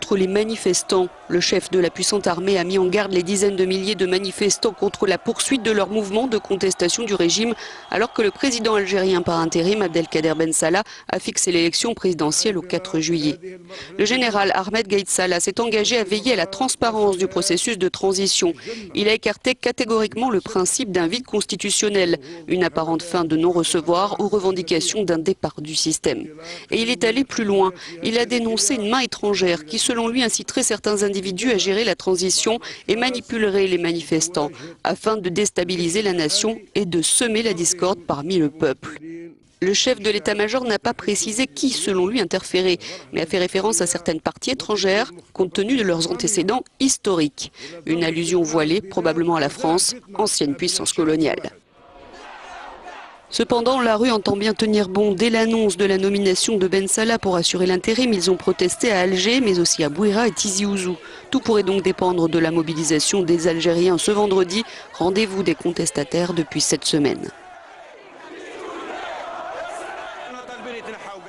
contre les manifestants. Le chef de la puissante armée a mis en garde les dizaines de milliers de manifestants contre la poursuite de leur mouvement de contestation du régime, alors que le président algérien par intérim, Abdelkader Ben Salah, a fixé l'élection présidentielle au 4 juillet. Le général Ahmed Gaïd Salah s'est engagé à veiller à la transparence du processus de transition. Il a écarté catégoriquement le principe d'un vide constitutionnel, une apparente fin de non-recevoir ou revendication d'un départ du système. Et il est allé plus loin. Il a dénoncé une main étrangère qui, selon lui, inciterait certains individus à gérer la transition et manipulerait les manifestants afin de déstabiliser la nation et de semer la discorde parmi le peuple. Le chef de l'état-major n'a pas précisé qui, selon lui, interférait, mais a fait référence à certaines parties étrangères, compte tenu de leurs antécédents historiques. Une allusion voilée, probablement à la France, ancienne puissance coloniale. Cependant, la rue entend bien tenir bon. Dès l'annonce de la nomination de Ben Salah pour assurer l'intérim, ils ont protesté à Alger, mais aussi à Bouira et Tizi Ouzou. Tout pourrait donc dépendre de la mobilisation des Algériens ce vendredi, rendez-vous des contestataires depuis cette semaine.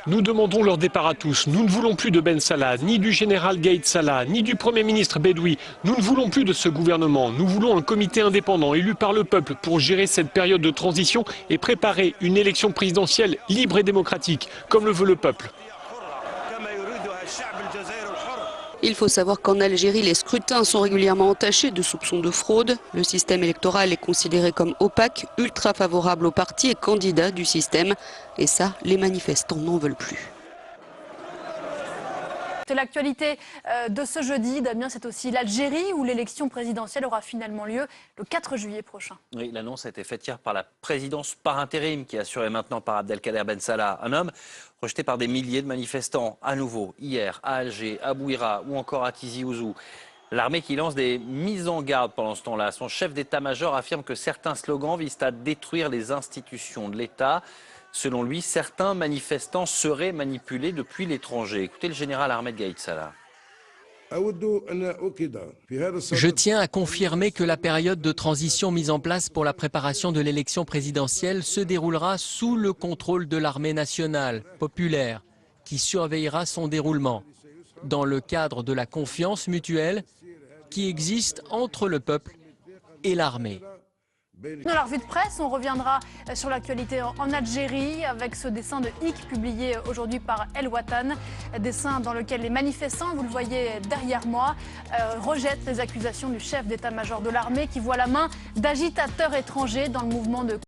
Nous demandons leur départ à tous. Nous ne voulons plus de Ben Salah, ni du général Gaïd Salah, ni du Premier ministre Bedoui. Nous ne voulons plus de ce gouvernement. Nous voulons un comité indépendant élu par le peuple pour gérer cette période de transition et préparer une élection présidentielle libre et démocratique, comme le veut le peuple. Il faut savoir qu'en Algérie, les scrutins sont régulièrement entachés de soupçons de fraude. Le système électoral est considéré comme opaque, ultra favorable aux partis et candidats du système. Et ça, les manifestants n'en veulent plus. C'est l'actualité de ce jeudi, Damien, c'est aussi l'Algérie où l'élection présidentielle aura finalement lieu le 4 juillet prochain. Oui, l'annonce a été faite hier par la présidence par intérim qui est assurée maintenant par Abdelkader Ben Salah, un homme rejeté par des milliers de manifestants à nouveau hier à Alger, à Bouira ou encore à Tizi Ouzou. L'armée qui lance des mises en garde pendant ce temps-là. Son chef d'état-major affirme que certains slogans visent à détruire les institutions de l'État. Selon lui, certains manifestants seraient manipulés depuis l'étranger. Écoutez le général Ahmed Gaïd Salah. Je tiens à confirmer que la période de transition mise en place pour la préparation de l'élection présidentielle se déroulera sous le contrôle de l'armée nationale, populaire, qui surveillera son déroulement, dans le cadre de la confiance mutuelle qui existe entre le peuple et l'armée. Dans la revue de presse, on reviendra sur l'actualité en Algérie avec ce dessin de Hic publié aujourd'hui par El Watan. Dessin dans lequel les manifestants, vous le voyez derrière moi, rejettent les accusations du chef d'état-major de l'armée qui voit la main d'agitateurs étrangers dans le mouvement de